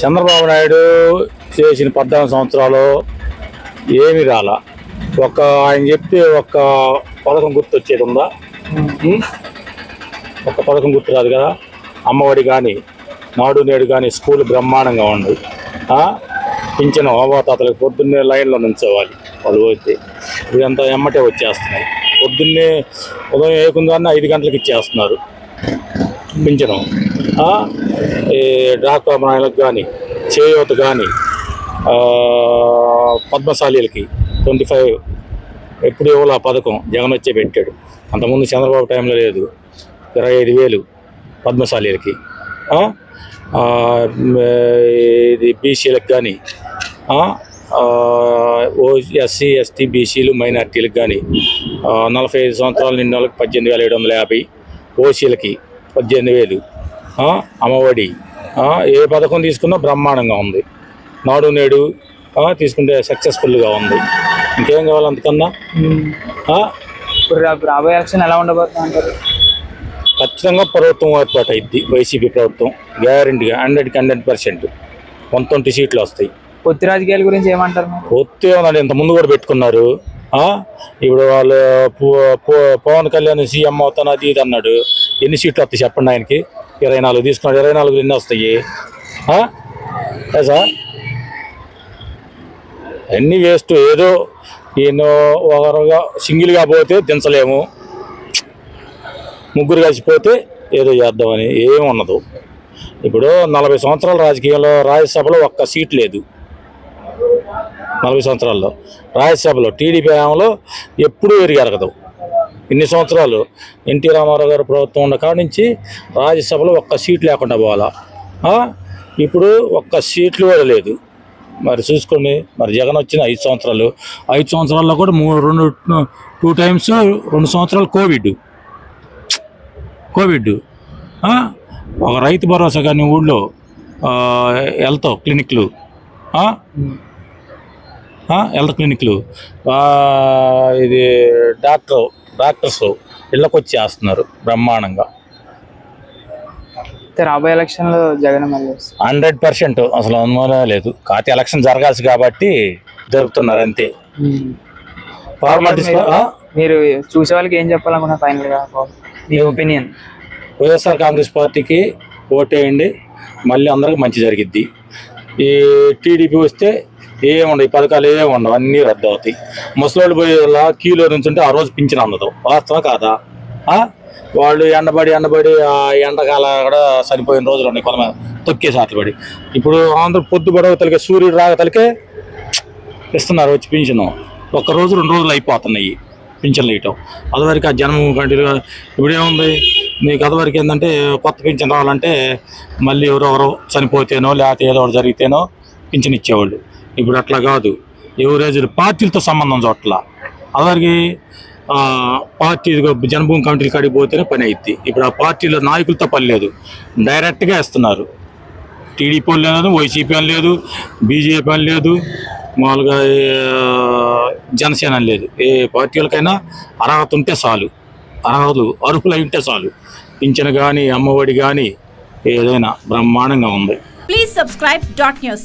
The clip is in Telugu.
చంద్రబాబు నాయుడు చేసిన 14 సంవత్సరాలు ఏమి రాలా. ఆయన చెప్తే ఒక పథకం గుర్తొచ్చేది ఉందా? ఒక పథకం గుర్తు రాదు కదా. అమ్మఒడి కానీ, నాడు నేడు కానీ స్కూల్ బ్రహ్మాండంగా ఉంది. పింఛను అవ్వాతాతలకు పొద్దున్నే లైన్లో నుంచోవాలి, వాళ్ళు పోతే ఇదంతా ఎమ్మటే వచ్చేస్తున్నాయి. పొద్దున్నే ఉదయం ఏకుందాన్ని 5 గంటలకు ఇచ్చేస్తున్నారు పింఛను. ఈ డ్వాక్రా మహిళలకు కానీ, చేయూత కానీ, పద్మశాలీలకి 25 ఎప్పుడు ఇవ్వాలి ఆ పథకం. జగన్ వచ్చే పెట్టాడు. అంతకుముందు చంద్రబాబు టైంలో లేదు. 25,000 పద్మశాలీలకి. ఇది బీసీలకు కానీ, ఎస్సీ ఎస్టీ బీసీలు మైనార్టీలకు కానీ 45 సంవత్సరాలు నిన్న వాళ్ళకి 18,750, ఓసీలకి 18,000. అమ్మఒడి ఏ పథకం తీసుకున్నా బ్రహ్మాండంగా ఉంది. నాడు నేడు తీసుకుంటే సక్సెస్ఫుల్గా ఉంది. ఇంకేం కావాలి అంతకన్నా? ఇప్పుడు రాబోయే ఎలక్షన్ ఎలా ఉండబోతుంది అంటారు? ఖచ్చితంగా ప్రభుత్వం ఏర్పాటు అయింది. వైసీపీ ప్రభుత్వం గ్యారెంటీగా 100% 120 సీట్లు వస్తాయి. పొత్తి రాజకీయాల గురించి ఏమంటారు? పొత్తి ఏమన్నా ఇంతకుముందు కూడా పెట్టుకున్నారు. ఇప్పుడు వాళ్ళు పవన్ కళ్యాణ్ సీఎం అవుతాను అది ఇది అన్నాడు. ఎన్ని సీట్లు వస్తాయి చెప్పండి? ఆయనకి 24 తీసుకున్నాడు. 24 ఎన్ని వస్తాయి సార్? అన్నీ వేస్ట్. ఏదో ఈయన ఒకరుగా సింగిల్గా పోతే దించలేము, ముగ్గురు కలిసిపోతే ఏదో చేద్దామని ఏమి ఉండదు. ఇప్పుడు 40 సంవత్సరాల రాజకీయంలో రాజ్యసభలో ఒక్క సీట్ లేదు. 40 సంవత్సరాల్లో రాజ్యసభలో టీడీపీ హయాంలో ఎప్పుడూ ఎరగదు. ఇన్ని సంవత్సరాలు ఎన్టీ రామారావు గారు ప్రభుత్వం ఉన్న కాడి నుంచి రాజ్యసభలో ఒక్క సీట్ లేకుండా పోవాలా. ఇప్పుడు ఒక్క సీట్లు కూడా లేదు. మరి చూసుకోండి. మరి జగన్ వచ్చిన 5 సంవత్సరాలు, 5 సంవత్సరాల్లో కూడా 2 టైమ్స్ 2 సంవత్సరాలు కోవిడ్. ఒక రైతు భరోసా కానీ ఊళ్ళో హెల్త్ క్లినిక్లు, ఇది డాక్టర్స్ ఇళ్ళకి వచ్చి చేస్తున్నారు బ్రహ్మాండంగా. రాబోయే ఎలక్షన్లో జగన్ 100% అసలు అనుమానం లేదు. కాకపోతే ఎలక్షన్ జరగాల్సి కాబట్టి జరుపుతున్నారు అంతే. ఫార్మాలిటీస్. మీరు చూసే వాళ్ళకి ఏం చెప్పాలనుకున్నా ఫైనల్గా మీ ఒపీనియన్? వైఎస్ఆర్ కాంగ్రెస్ పార్టీకి ఓటేయండి, మళ్ళీ అందరికి మంచి జరిగిద్ది. ఈ టీడీపీ వస్తే ఏముండవు, ఈ పథకాలు ఏమి ఉండవు, అన్నీ రద్దు అవుతాయి. ముసలోళ్ళు పోయేలా క్యూలో నుంచి ఉంటే ఆ రోజు పింఛన్ అందదు. వాస్తవం కాదా? వాళ్ళు ఎండబడి ఆ ఎండకాల కూడా చనిపోయిన రోజులు ఉన్నాయి. కొంతమంది తొక్కేసి ఆటలు. ఇప్పుడు ఆంధ్ర పొద్దు పడవ తలికే, సూర్యుడు రాగ తలికే ఇస్తున్నారు వచ్చి పింఛను. 1 రోజు 2 రోజులు అయిపోతున్నాయి పింఛన్లు ఇవ్వటం. అదివరకు ఆ జన్మభూమి కంటిన్యూగా. ఇప్పుడు ఏముంది మీకు అదివరకు ఏంటంటే కొత్త పింఛన్ రావాలంటే మళ్ళీ ఎవరెవరో చనిపోతేనో లేకపోతే ఏదో ఒకటి జరిగితేనో పింఛన్ ఇచ్చేవాళ్ళు. ఇప్పుడు అట్లా కాదు. ఎవరేజ్ పార్టీలతో సంబంధం చూడాల. అదివరకు పార్టీ జన్మభూమి కమిటీలు కాడికి పోతేనే పని అయింది. ఇప్పుడు ఆ పార్టీలో నాయకులతో పని లేదు, డైరెక్ట్గా ఇస్తున్నారు. టీడీపీ అని లేదు, వైసీపీ అని లేదు, బీజేపీ అని లేదు, మామూలుగా జనసేన అని లేదు. ఏ పార్టీలకైనా అర్హత ఉంటే చాలు, అర్హులు అయి ఉంటే చాలు. పింఛను కానీ, అమ్మఒడి కానీ ఏదైనా బ్రహ్మాండంగా ఉంది. Please subscribe .news